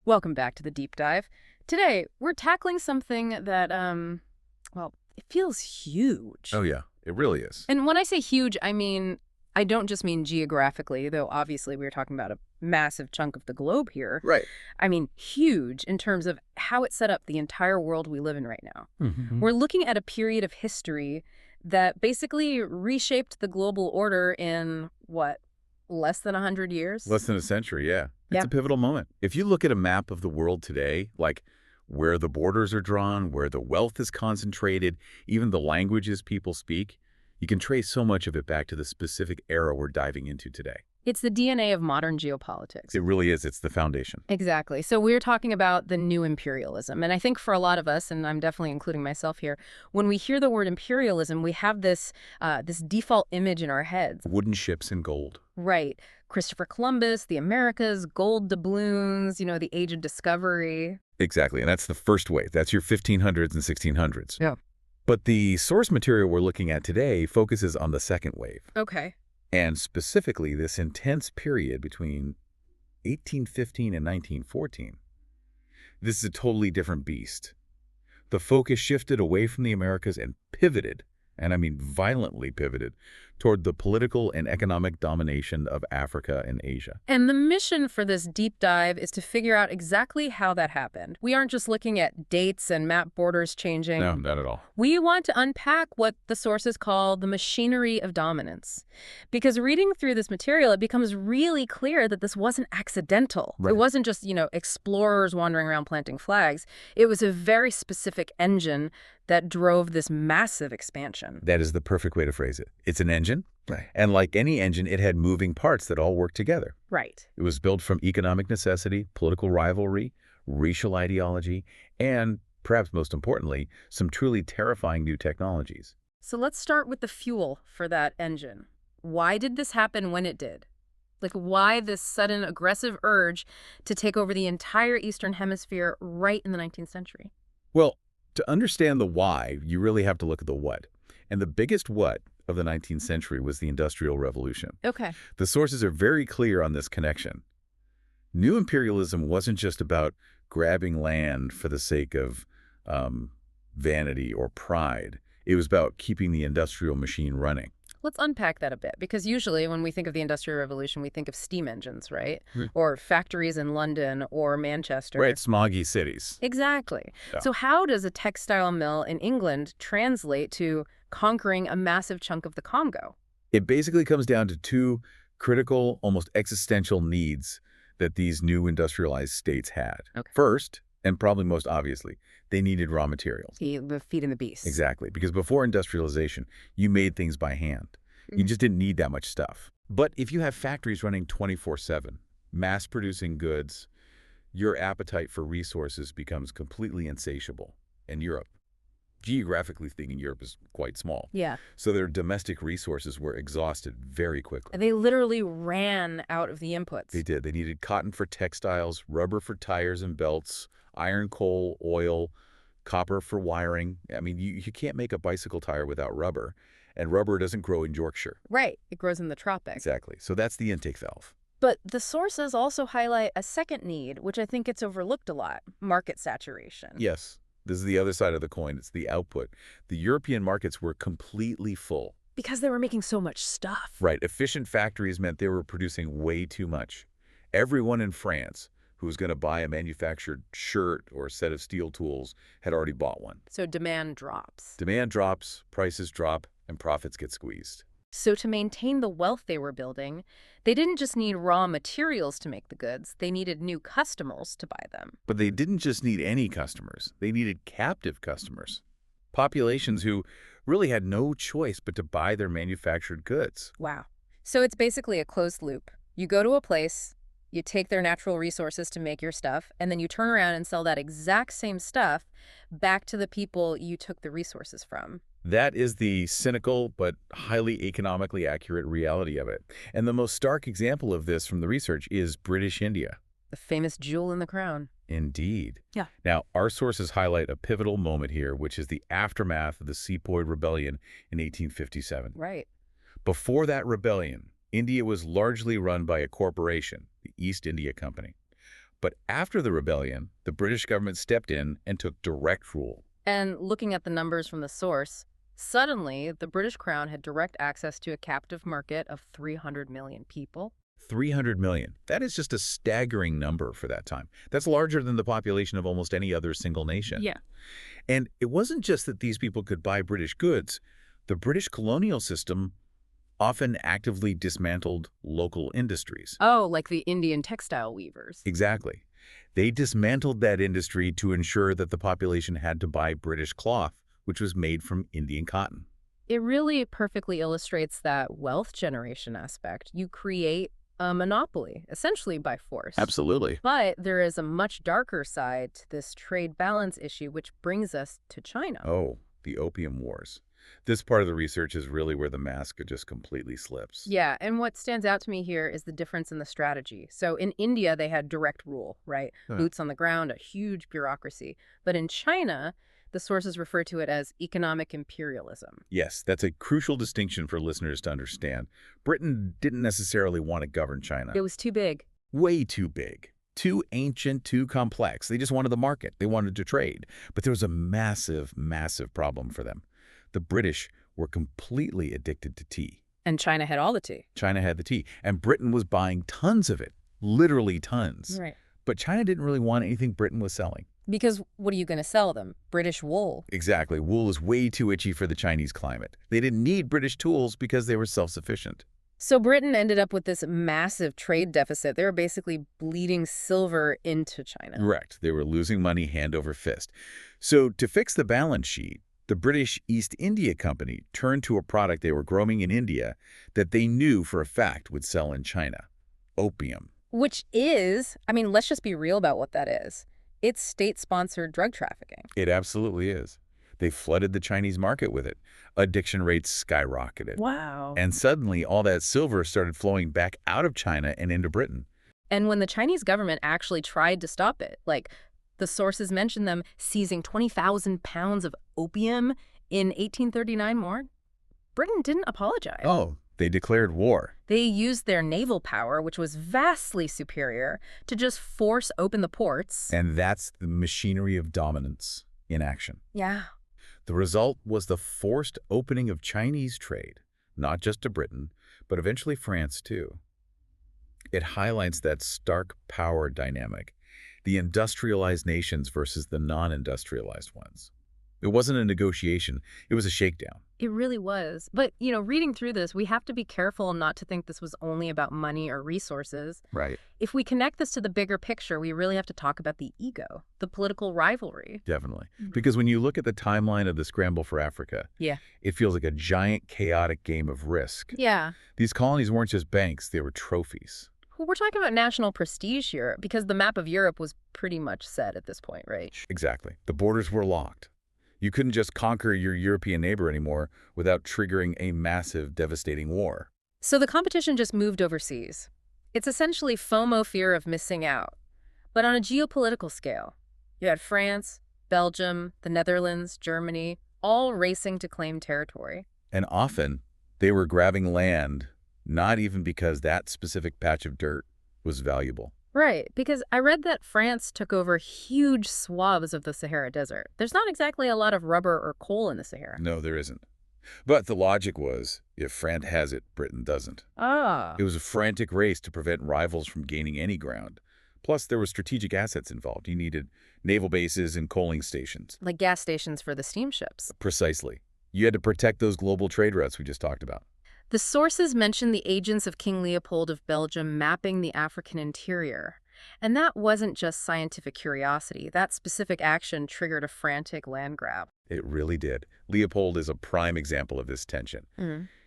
Welcome back to the deep dive. Today, we're tackling something that, well, it feels huge. Oh, yeah, it really is. And when I say huge, I don't just mean geographically, though obviously we're talking about a massive chunk of the globe here. Right. I mean, huge in terms of how it set up the entire world we live in right now. We're looking at a period of history that basically reshaped the global order in, what, less than 100 years? Less than a century, yeah. It's Yeah. a pivotal moment. If you look at a map of the world today, like where the borders are drawn, where the wealth is concentrated, even the languages people speak, you can trace so much of it back to the specific era we're diving into today. It's the DNA of modern geopolitics. It really is. It's the foundation. Exactly. So we're talking about the new imperialism. And I think for a lot of us, and I'm definitely including myself here, when we hear the word imperialism, we have this default image in our heads. Wooden ships and gold. Right. Christopher Columbus, the Americas, gold doubloons, the age of discovery. Exactly, and that's the first wave. That's your 1500s and 1600s. Yeah. But the source material we're looking at today focuses on the second wave. Okay. And specifically, this intense period between 1815 and 1914. This is a totally different beast. The focus shifted away from the Americas and pivoted, and I mean violently pivoted, toward the political and economic domination of Africa and Asia. And the mission for this deep dive is to figure out exactly how that happened. We aren't just looking at dates and map borders changing. No, not at all. We want to unpack what the sources call the machinery of dominance. Because reading through this material, it becomes really clear that this wasn't accidental. Right. It wasn't just, explorers wandering around planting flags. It was a very specific engine that drove this massive expansion. That is the perfect way to phrase it. It's an engine, Right. and like any engine, it had moving parts that all worked together. Right. It was built from economic necessity, political rivalry, racial ideology, and, perhaps most importantly, some truly terrifying new technologies. So let's start with the fuel for that engine. Why did this happen when it did? Like, why this sudden aggressive urge to take over the entire Eastern Hemisphere right in the 19th century? Well, to understand the why, you really have to look at the what. And the biggest what of the 19th century was the Industrial Revolution. Okay. The sources are very clear on this connection. New imperialism wasn't just about grabbing land for the sake of vanity or pride. It was about keeping the industrial machine running. Let's unpack that a bit, because usually when we think of the Industrial Revolution, we think of steam engines, right? Right. Or factories in London or Manchester. Right, smoggy cities. Exactly. Yeah. So how does a textile mill in England translate to conquering a massive chunk of the Congo? It basically comes down to two critical, almost existential needs that these new industrialized states had. Okay. First, and probably most obviously, they needed raw materials. The feeding the beast. Exactly, because before industrialization, you made things by hand. You just didn't need that much stuff. But if you have factories running 24/7, mass-producing goods, your appetite for resources becomes completely insatiable. And Europe, geographically speaking, Europe is quite small. Yeah. So their domestic resources were exhausted very quickly. They literally ran out of the inputs. They did. They needed cotton for textiles, rubber for tires and belts, iron, coal, oil, copper for wiring. I mean, you can't make a bicycle tire without rubber, and rubber doesn't grow in Yorkshire. Right. It grows in the tropics. Exactly. So that's the intake valve. But the sources also highlight a second need, which I think gets overlooked a lot: market saturation. Yes, this is the other side of the coin. It's the output. The European markets were completely full. Because they were making so much stuff. Right. Efficient factories meant they were producing way too much. Everyone in France who was going to buy a manufactured shirt or a set of steel tools had already bought one. So demand drops. Demand drops, prices drop, and profits get squeezed. So to maintain the wealth they were building, they didn't just need raw materials to make the goods, they needed new customers to buy them. But they didn't just need any customers. They needed captive customers. Populations who really had no choice but to buy their manufactured goods. Wow. So it's basically a closed loop. You go to a place, you take their natural resources to make your stuff, and then you turn around and sell that exact same stuff back to the people you took the resources from. That is the cynical but highly economically accurate reality of it. And the most stark example of this from the research is British India. The famous jewel in the crown. Indeed. Yeah. Now, our sources highlight a pivotal moment here, which is the aftermath of the Sepoy Rebellion in 1857. Right. Before that rebellion, India was largely run by a corporation, the East India Company. But after the rebellion, the British government stepped in and took direct rule. And looking at the numbers from the source, suddenly the British Crown had direct access to a captive market of 300 million people. 300 million. That is just a staggering number for that time. That's larger than the population of almost any other single nation. Yeah. And it wasn't just that these people could buy British goods. The British colonial system often actively dismantled local industries. Oh, like the Indian textile weavers. Exactly. They dismantled that industry to ensure that the population had to buy British cloth, which was made from Indian cotton. It really perfectly illustrates that wealth generation aspect. You create a monopoly, essentially by force. Absolutely. But there is a much darker side to this trade balance issue, which brings us to China. Oh, the Opium Wars. This part of the research is really where the mask just completely slips. Yeah, and what stands out to me here is the difference in the strategy. So in India, they had direct rule, right? Boots on the ground, a huge bureaucracy. But in China, the sources refer to it as economic imperialism. Yes, that's a crucial distinction for listeners to understand. Britain didn't necessarily want to govern China. It was too big. Way too big. Too ancient, too complex. They just wanted the market. They wanted to trade. But there was a massive, massive problem for them. The British were completely addicted to tea. And China had all the tea. China had the tea, and Britain was buying tons of it, literally tons. Right. But China didn't really want anything Britain was selling. Because what are you going to sell them? British wool. Exactly. Wool is way too itchy for the Chinese climate. They didn't need British tools because they were self-sufficient. So Britain ended up with this massive trade deficit. They were basically bleeding silver into China. Correct. They were losing money hand over fist. So to fix the balance sheet, the British East India Company turned to a product they were growing in India that they knew for a fact would sell in China: opium. Which is, I mean, let's just be real about what that is. It's state-sponsored drug trafficking. It absolutely is. They flooded the Chinese market with it. Addiction rates skyrocketed. Wow. And suddenly, all that silver started flowing back out of China and into Britain. And when the Chinese government actually tried to stop it, like the sources mention them seizing 20,000 pounds of opium in 1839 more, Britain didn't apologize. Oh, they declared war. They used their naval power, which was vastly superior, to just force open the ports. And that's the machinery of dominance in action. Yeah. The result was the forced opening of Chinese trade, not just to Britain, but eventually France too. It highlights that stark power dynamic, the industrialized nations versus the non-industrialized ones. It wasn't a negotiation, it was a shakedown. It really was. But, you know, reading through this, we have to be careful not to think this was only about money or resources. Right. If we connect this to the bigger picture, we really have to talk about the ego, the political rivalry. Definitely. Because when you look at the timeline of the scramble for Africa, it feels like a giant, chaotic game of Risk. Yeah. These colonies weren't just banks, they were trophies. Well, we're talking about national prestige here, because the map of Europe was pretty much set at this point, right? Exactly. The borders were locked. You couldn't just conquer your European neighbor anymore without triggering a massive, devastating war. So the competition just moved overseas. It's essentially FOMO, fear of missing out. But on a geopolitical scale, you had France, Belgium, the Netherlands, Germany, all racing to claim territory. And often, they were grabbing land, not even because that specific patch of dirt was valuable. Right, because I read that France took over huge swaths of the Sahara Desert. There's not exactly a lot of rubber or coal in the Sahara. No, there isn't. But the logic was, if France has it, Britain doesn't. Ah. It was a frantic race to prevent rivals from gaining any ground. Plus, there were strategic assets involved. You needed naval bases and coaling stations. Like gas stations for the steamships. Precisely. You had to protect those global trade routes we just talked about. The sources mention the agents of King Leopold of Belgium mapping the African interior. And that wasn't just scientific curiosity. That specific action triggered a frantic land grab. It really did. Leopold is a prime example of this tension.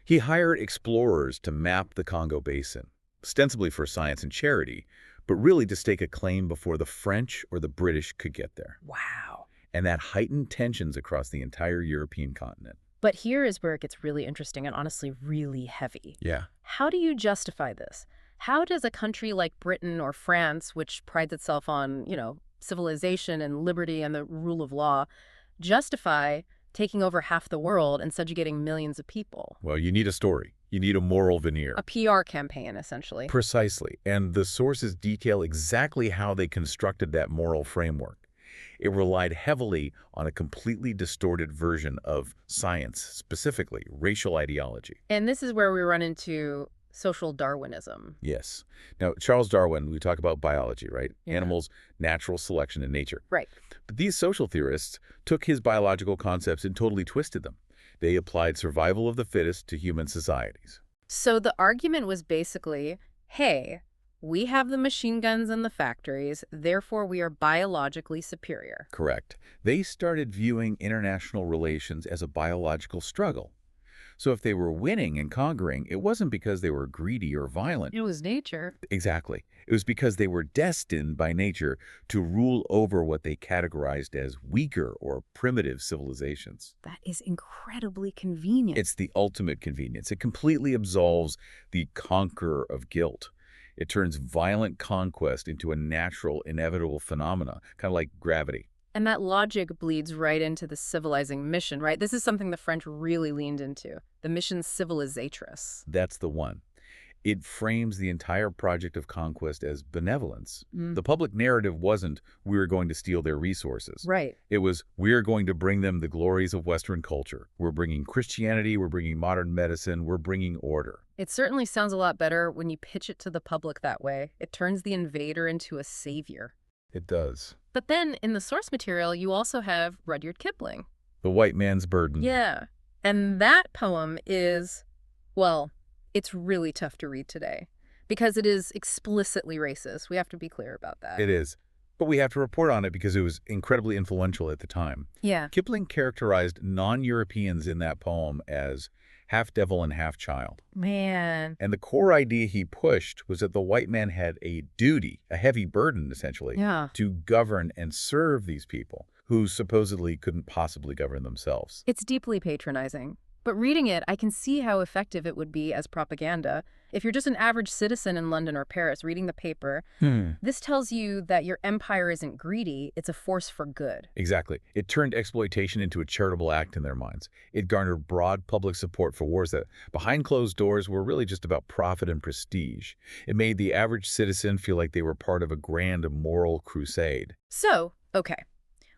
He hired explorers to map the Congo Basin, ostensibly for science and charity, but really to stake a claim before the French or the British could get there. Wow. And that heightened tensions across the entire European continent. But here is where it gets really interesting and honestly really heavy. Yeah. How do you justify this? How does a country like Britain or France, which prides itself on, civilization and liberty and the rule of law, justify taking over half the world and subjugating millions of people? Well, you need a story. You need a moral veneer. A PR campaign, essentially. Precisely. And the sources detail exactly how they constructed that moral framework. It relied heavily on a completely distorted version of science, specifically racial ideology. And this is where we run into social Darwinism. Yes. Now, Charles Darwin, we talk about biology, right? Yeah. Animals, natural selection, and nature. Right. But these social theorists took his biological concepts and totally twisted them. They applied survival of the fittest to human societies. So the argument was basically, hey, we have the machine guns in the factories, therefore we are biologically superior. Correct. They started viewing international relations as a biological struggle. So if they were winning and conquering, it wasn't because they were greedy or violent. It was nature. Exactly. It was because they were destined by nature to rule over what they categorized as weaker or primitive civilizations. That is incredibly convenient. It's the ultimate convenience. It completely absolves the conqueror of guilt. It turns violent conquest into a natural, inevitable phenomena, kind of like gravity. And that logic bleeds right into the civilizing mission, right? This is something the French really leaned into, the mission civilisatrice. That's the one. It frames the entire project of conquest as benevolence. The public narrative wasn't, we're going to steal their resources. Right. It was, we're going to bring them the glories of Western culture. We're bringing Christianity, we're bringing modern medicine, we're bringing order. It certainly sounds a lot better when you pitch it to the public that way. It turns the invader into a savior. It does. But then, in the source material, you also have Rudyard Kipling. The white man's burden. Yeah. And that poem is, well, it's really tough to read today because it is explicitly racist. We have to be clear about that. It is. But we have to report on it because it was incredibly influential at the time. Yeah. Kipling characterized non-Europeans in that poem as half devil and half child. Man. And the core idea he pushed was that the white man had a duty, a heavy burden, essentially, Yeah. to govern and serve these people who supposedly couldn't possibly govern themselves. It's deeply patronizing. But reading it, I can see how effective it would be as propaganda. If you're just an average citizen in London or Paris reading the paper, this tells you that your empire isn't greedy, it's a force for good. Exactly. It turned exploitation into a charitable act in their minds. It garnered broad public support for wars that, behind closed doors, were really just about profit and prestige. It made the average citizen feel like they were part of a grand moral crusade. So, okay.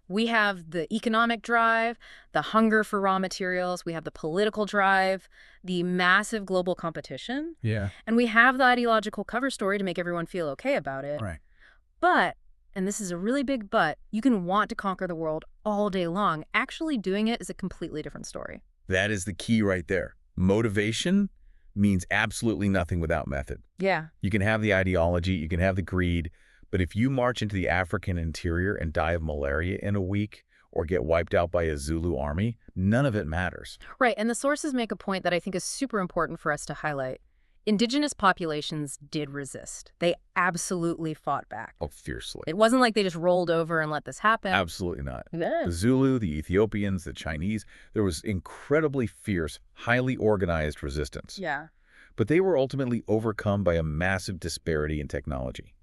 We have the economic drive, the hunger for raw materials, we have the political drive, the massive global competition, Yeah. and we have the ideological cover story to make everyone feel okay about it. Right. But, and this is a really big but, you can want to conquer the world all day long. Actually doing it is a completely different story. That is the key right there. Motivation means absolutely nothing without method. Yeah. You can have the ideology, you can have the greed, but if you march into the African interior and die of malaria in a week or get wiped out by a Zulu army, none of it matters. Right, and the sources make a point that I think is super important for us to highlight. Indigenous populations did resist. They absolutely fought back. Oh, fiercely. It wasn't like they just rolled over and let this happen. Absolutely not. Yeah. The Zulu, the Ethiopians, the Chinese, there was incredibly fierce, highly organized resistance. Yeah. But they were ultimately overcome by a massive disparity in technology.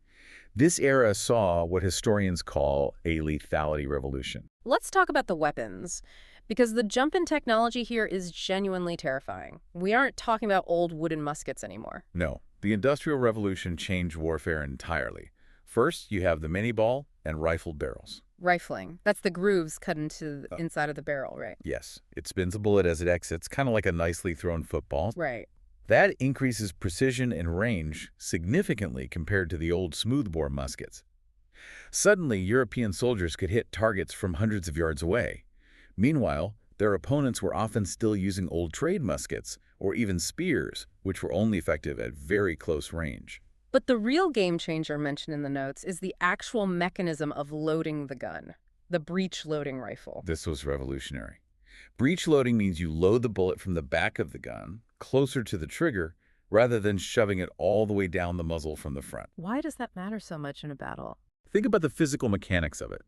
This era saw what historians call a lethality revolution. Let's talk about the weapons, because the jump in technology here is genuinely terrifying. We aren't talking about old wooden muskets anymore. No, the Industrial Revolution changed warfare entirely. First, you have the mini-ball and rifled barrels. Rifling. That's the grooves cut into the inside of the barrel, right? Yes, it spins a bullet as it exits, kind of like a nicely thrown football. Right. That increases precision and range significantly compared to the old smoothbore muskets. Suddenly, European soldiers could hit targets from hundreds of yards away. Meanwhile, their opponents were often still using old trade muskets or even spears, which were only effective at very close range. But the real game changer mentioned in the notes is the actual mechanism of loading the gun, the breech loading rifle. This was revolutionary. Breech loading means you load the bullet from the back of the gun, closer to the trigger, rather than shoving it all the way down the muzzle from the front. Why does that matter so much in a battle? Think about the physical mechanics of it.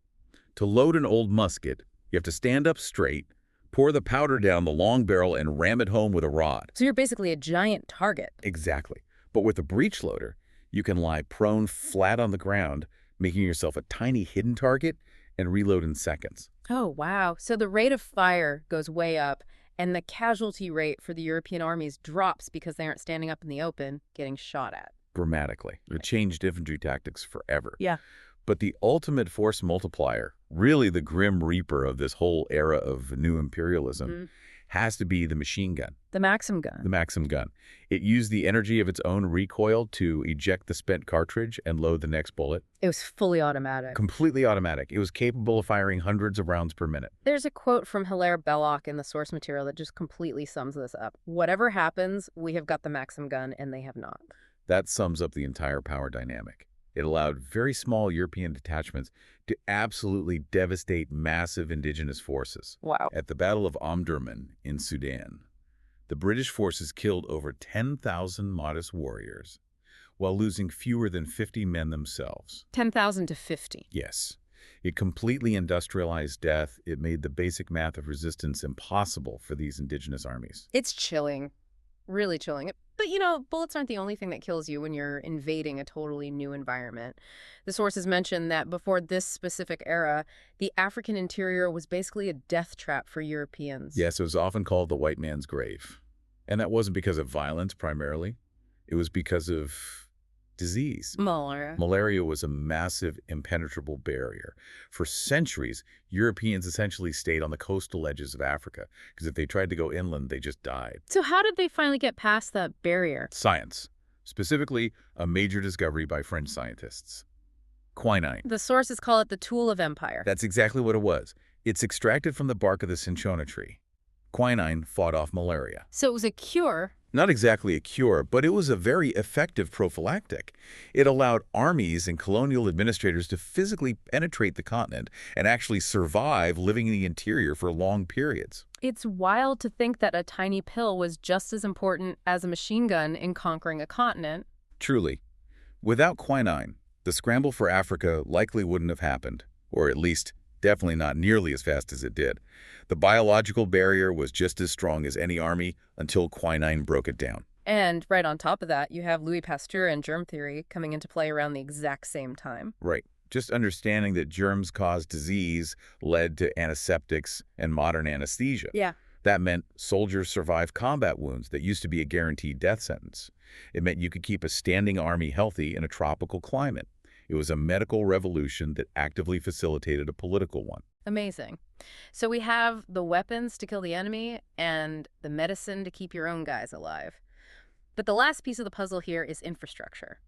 To load an old musket, you have to stand up straight, pour the powder down the long barrel, and ram it home with a rod. So you're basically a giant target. Exactly. But with a breech loader, you can lie prone flat on the ground, making yourself a tiny hidden target and reload in seconds. Oh, wow. So the rate of fire goes way up, And the casualty rate for the European armies drops because they aren't standing up in the open, getting shot at. Dramatically. It changed infantry tactics forever. Yeah. But the ultimate force multiplier, really the grim reaper of this whole era of new imperialism, has to be the machine gun. The Maxim gun. The Maxim gun. It used the energy of its own recoil to eject the spent cartridge and load the next bullet. It was fully automatic. Completely automatic. It was capable of firing hundreds of rounds per minute. There's a quote from Hilaire Belloc in the source material that just completely sums this up. Whatever happens, we have got the Maxim gun and they have not. That sums up the entire power dynamic. It allowed very small European detachments to absolutely devastate massive indigenous forces. Wow. At the Battle of Omdurman in Sudan, the British forces killed over 10,000 modest warriors, while losing fewer than 50 men themselves. 10,000 to 50. Yes. It completely industrialized death. It made the basic math of resistance impossible for these indigenous armies. It's chilling. Really chilling. But, bullets aren't the only thing that kills you when you're invading a totally new environment. The sources mention that before this specific era, the African interior was basically a death trap for Europeans. Yes, it was often called the white man's grave. And that wasn't because of violence, primarily. It was because of disease. Malaria. Malaria was a massive, impenetrable barrier. For centuries, Europeans essentially stayed on the coastal edges of Africa, because if they tried to go inland, they just died. So how did they finally get past that barrier? Science. Specifically, a major discovery by French scientists. Quinine. The sources call it the tool of empire. That's exactly what it was. It's extracted from the bark of the cinchona tree. Quinine fought off malaria. So it was a cure. Not exactly a cure, but it was a very effective prophylactic. It allowed armies and colonial administrators to physically penetrate the continent and actually survive living in the interior for long periods. It's wild to think that a tiny pill was just as important as a machine gun in conquering a continent. Truly. Without quinine, the scramble for Africa likely wouldn't have happened, or at least definitely not nearly as fast as it did. The biological barrier was just as strong as any army until quinine broke it down. And right on top of that, you have Louis Pasteur and germ theory coming into play around the exact same time. Right. Just understanding that germs cause disease led to antiseptics and modern anesthesia. Yeah. That meant soldiers survived combat wounds that used to be a guaranteed death sentence. It meant you could keep a standing army healthy in a tropical climate. It was a medical revolution that actively facilitated a political one. Amazing. So we have the weapons to kill the enemy and the medicine to keep your own guys alive. But the last piece of the puzzle here is infrastructure.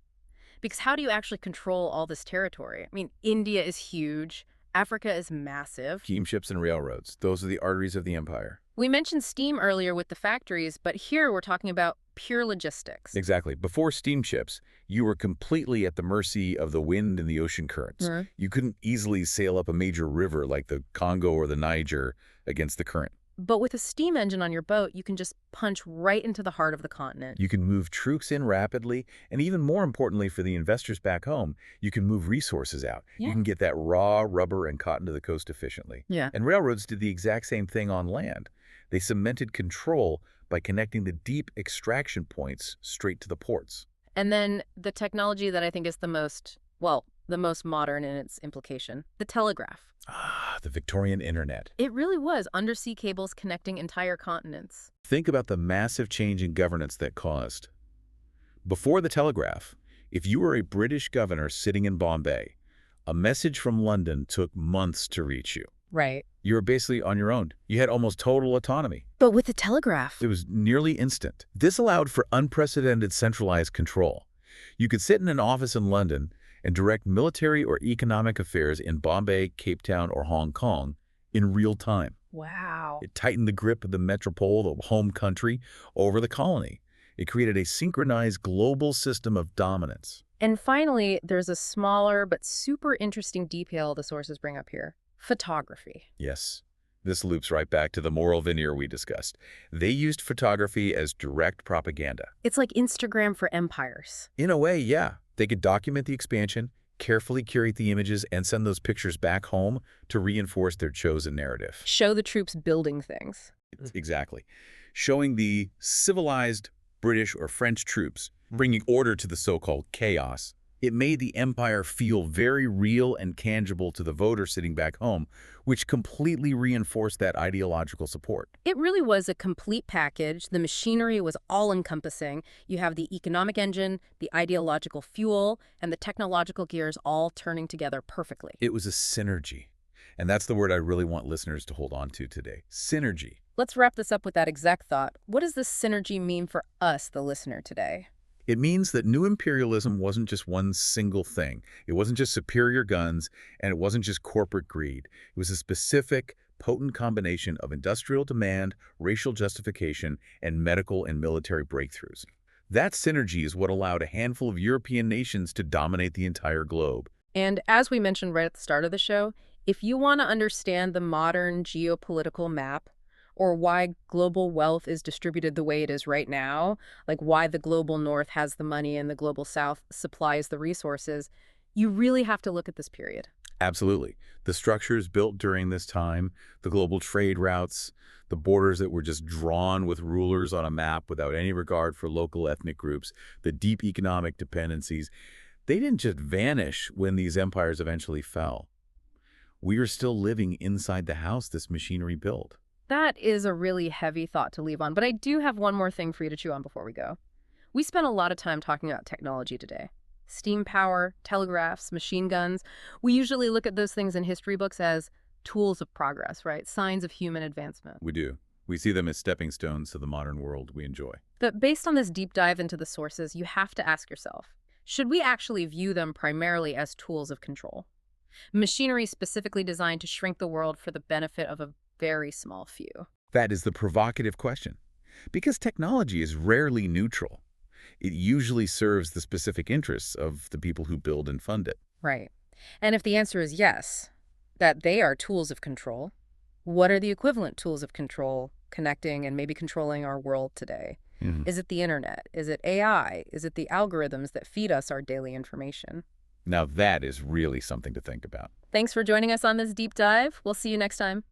Because how do you actually control all this territory? I mean, India is huge. Africa is massive. Steamships and railroads. Those are the arteries of the empire. We mentioned steam earlier with the factories, but here we're talking about pure logistics. Exactly. Before steamships, you were completely at the mercy of the wind and the ocean currents. You couldn't easily sail up a major river like the Congo or the Niger against the current. But with a steam engine on your boat, you can just punch right into the heart of the continent. You can move troops in rapidly, and even more importantly for the investors back home, you can move resources out. Yeah. You can get that raw rubber and cotton to the coast efficiently. Yeah. And railroads did the exact same thing on land. They cemented control by connecting the deep extraction points straight to the ports. And then the technology that I think is the most modern in its implication, the telegraph. Ah, the Victorian internet. It really was undersea cables connecting entire continents. Think about the massive change in governance that caused. Before the telegraph, if you were a British governor sitting in Bombay, a message from London took months to reach you. Right. You were basically on your own. You had almost total autonomy. But with the telegraph, It was nearly instant. This allowed for unprecedented centralized control. You could sit in an office in London and direct military or economic affairs in Bombay, Cape Town, or Hong Kong in real time. wow. It tightened the grip of the metropole, the home country, over the colony. It created a synchronized global system of dominance. And finally, there's a smaller but super interesting detail the sources bring up here. Photography. Yes, this loops right back to the moral veneer we discussed. They used photography as direct propaganda. It's like Instagram for empires. In a way, yeah. They could document the expansion, carefully curate the images, and send those pictures back home to reinforce their chosen narrative. Show the troops building things. Exactly. Showing the civilized British or French troops bringing order to the so-called chaos It made the empire feel very real and tangible to the voter sitting back home, which completely reinforced that ideological support. It really was a complete package. The machinery was all-encompassing. You have the economic engine, the ideological fuel, and the technological gears all turning together perfectly. It was a synergy. And that's the word I really want listeners to hold on to today. Synergy. Let's wrap this up with that exact thought. What does this synergy mean for us, the listener, today? It means that new imperialism wasn't just one single thing. It wasn't just superior guns, and it wasn't just corporate greed. It was a specific, potent combination of industrial demand, racial justification, and medical and military breakthroughs. That synergy is what allowed a handful of European nations to dominate the entire globe. And as we mentioned right at the start of the show, if you want to understand the modern geopolitical map, or why global wealth is distributed the way it is right now, like why the global north has the money and the global south supplies the resources, you really have to look at this period. Absolutely. The structures built during this time, the global trade routes, the borders that were just drawn with rulers on a map without any regard for local ethnic groups, the deep economic dependencies, they didn't just vanish when these empires eventually fell. We are still living inside the house this machinery built. That is a really heavy thought to leave on, but I do have one more thing for you to chew on before we go. We spent a lot of time talking about technology today. Steam power, telegraphs, machine guns. We usually look at those things in history books as tools of progress, right? Signs of human advancement. We do. We see them as stepping stones to the modern world we enjoy. But based on this deep dive into the sources, you have to ask yourself, should we actually view them primarily as tools of control? Machinery specifically designed to shrink the world for the benefit of a very small few. That is the provocative question. Because technology is rarely neutral. It usually serves the specific interests of the people who build and fund it. Right. And if the answer is yes, that they are tools of control, what are the equivalent tools of control connecting and maybe controlling our world today? Is it the internet? Is it AI? Is it the algorithms that feed us our daily information? Now that is really something to think about. Thanks for joining us on this deep dive. We'll see you next time.